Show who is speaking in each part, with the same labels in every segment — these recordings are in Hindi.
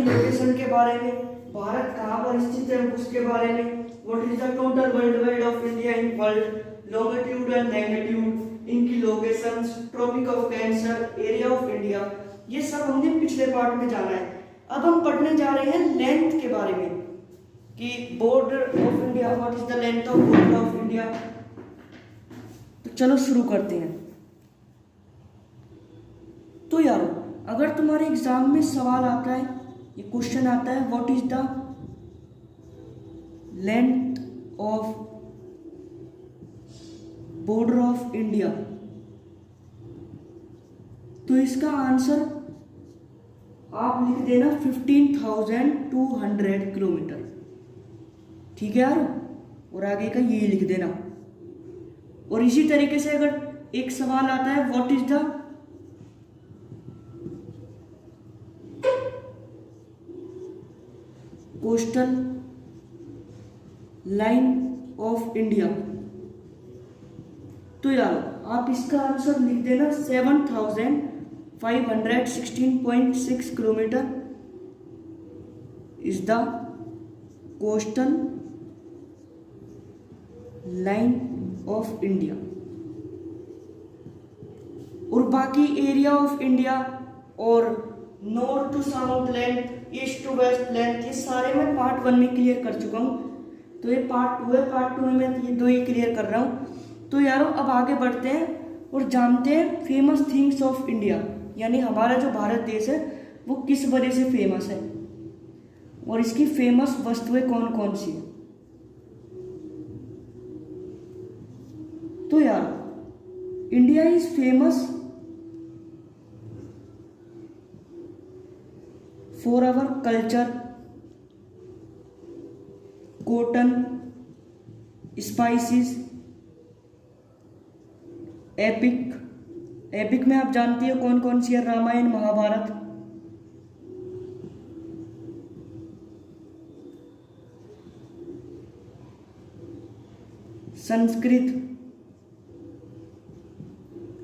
Speaker 1: लोकेशन के बारे में, भारत कहाँ पर स्थित है उसके बारे में, what is the total world wide of India in world, longitude and latitude, इनकी locations, tropic of cancer, area of India, ये सब हमने पिछले पार्ट में जाना है। अब हम पढ़ने जा रहे हैं लेंथ के बारे में कि border of India, what is the length of border of India. तो चलो शुरू करते हैं। तो यारो, अगर तुम्हारे एग्जाम में सवाल आता है, ये क्वेश्चन आता है, what is the length of border of India, तो इसका आंसर आप लिख देना 15,200 किलोमीटर। ठीक है यार, और आगे का ये लिख देना। और इसी तरीके से अगर एक सवाल आता है, what is the coastal line of India, तो यार आप इसका आंसर लिख देना 7,516.6 kilometre is the coastal line of India. और बाकी एरिया ऑफ इंडिया और north to south length, east to west length, ये सारे मैं पार्ट 1 में क्लियर कर चुका हूँ। तो ये पार्ट 2 है, पार्ट 2 में मैं ये 2 ही क्लियर कर रहा हूँ। तो यारों अब आगे बढ़ते हैं और जानते हैं फेमस थिंग्स ऑफ इंडिया, यानी हमारा जो भारत देश है वो किस वजह से फेमस है और इसकी फेमस वस्तुएं कौन कौन सी है। तो यार India is famous for our culture, cotton, spices, epic में आप जानती हो कौन कौन सी है, रामायण, महाभारत, संस्कृत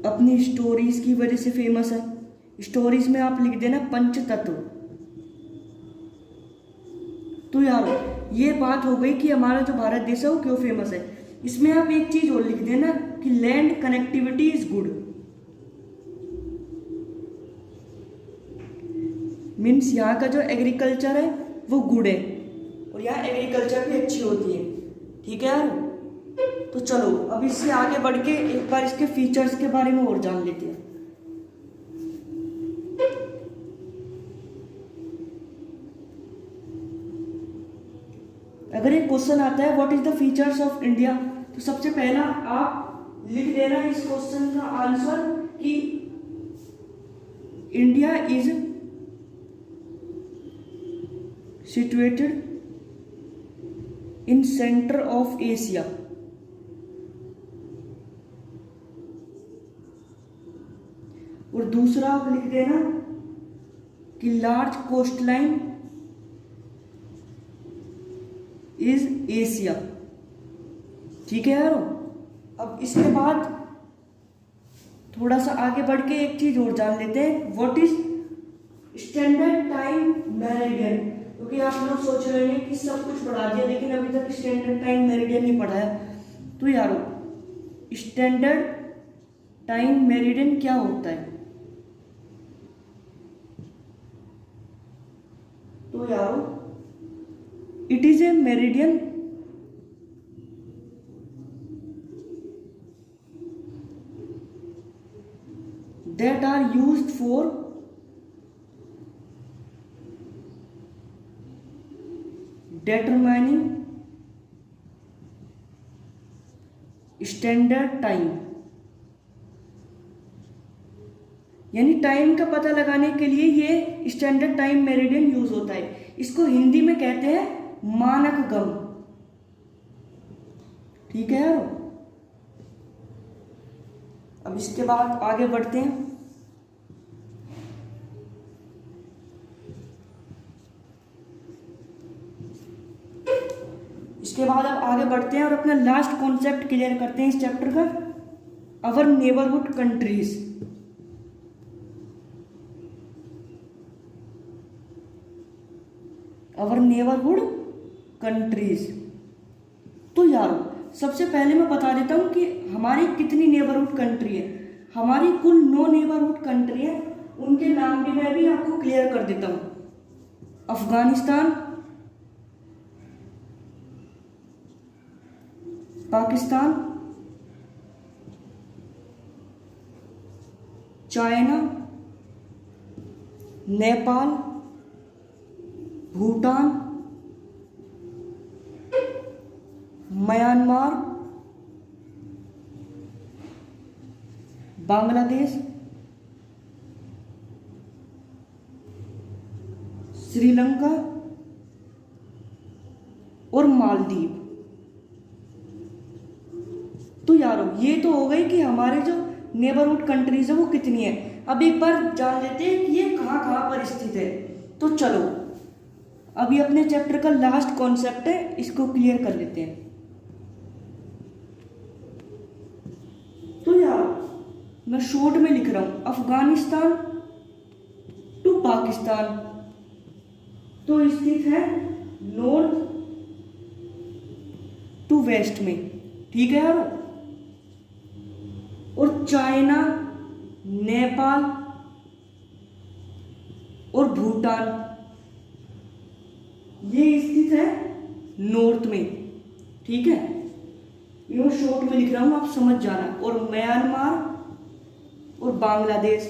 Speaker 1: अपनी स्टोरीज की वजह से फेमस है। स्टोरीज में आप लिख देना पंचतत्व। तो यार ये बात हो गई कि हमारा जो भारत देश है वो क्यों फेमस है। इसमें आप एक चीज और लिख देना कि land connectivity is good, means यहाँ का जो एग्रीकल्चर है वो गुड है और यहाँ एग्रीकल्चर भी अच्छी होती है। ठीक है यार, तो चलो अब इससे आगे बढ़ के एक बार इसके फीचर्स के बारे में और जान लेते हैं। अगर एक क्वेश्चन आता है what is the features of India, तो सबसे पहला आप लिख देना इस क्वेश्चन का आंसर कि India is situated in centre of Asia. और दूसरा आप लिख देना कि large coast line is Asia. ठीक है यारो, अब इसके बाद थोड़ा सा आगे बढ़ के एक चीज और जान लेते हैं, what is standard time meridian. क्योंकि आप लोग सोच रहे हैं कि सब कुछ पढ़ा दिया लेकिन अभी तक स्टैंडर्ड टाइम मेरिडियन नहीं पढ़ा है। तो यारो स्टैंडर्ड टाइम मेरिडियन क्या होता है। तो यारो it is a meridian that are used for determining standard time, यानी टाइम का पता लगाने के लिए ये स्टैंडर्ड टाइम मेरिडियन यूज होता है। इसको हिंदी में कहते हैं मानक गम। ठीक है यार, अब इसके बाद आगे बढ़ते हैं। इसके बाद अब आगे बढ़ते हैं और अपना लास्ट कॉन्सेप्ट क्लियर करते हैं इस चैप्टर का, अवर नेबरहुड कंट्रीज। Neighbourhood countries. तो यार सबसे पहले मैं बता देता हूँ कि हमारी कितनी नेबरहुड कंट्री है। हमारी कुल 9 नेबरहुड कंट्री है, उनके नाम भी मैं भी आपको क्लियर कर देता हूँ। अफगानिस्तान, पाकिस्तान, चाइना, नेपाल, भूटान, म्यांमार, बांग्लादेश, श्रीलंका और मालदीव। तो यारो ये तो हो गई कि हमारे जो नेबरहुड कंट्रीज है वो कितनी है। अब एक बार जान लेते हैं कि ये कहाँ कहाँ पर स्थित है। तो चलो अभी अपने चैप्टर का लास्ट कॉन्सेप्ट है, इसको क्लियर कर लेते हैं। तो यार मैं शॉर्ट में लिख रहा हूं अफगानिस्तान टू पाकिस्तान, तो स्थित है नॉर्थ टू वेस्ट में, ठीक है यार। और चाइना, नेपाल और भूटान ये स्थित है नॉर्थ में, ठीक है। ये मैं शॉर्ट में लिख रहा हूं, आप समझ जाना। और म्यांमार और बांग्लादेश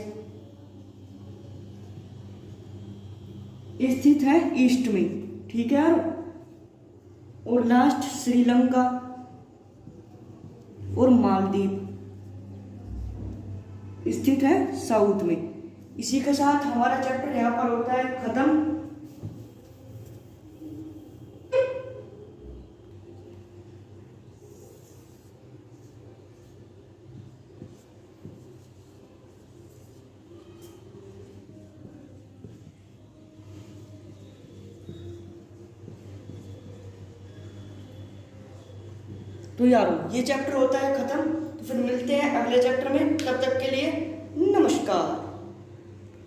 Speaker 1: स्थित है ईस्ट में, ठीक है यार। और लास्ट श्रीलंका और मालदीव स्थित है साउथ में। इसी के साथ हमारा चैप्टर यहां पर होता है खत्म। तो यारो ये चैप्टर होता है खत्म। तो फिर मिलते हैं अगले चैप्टर में, तब तक के लिए नमस्कार।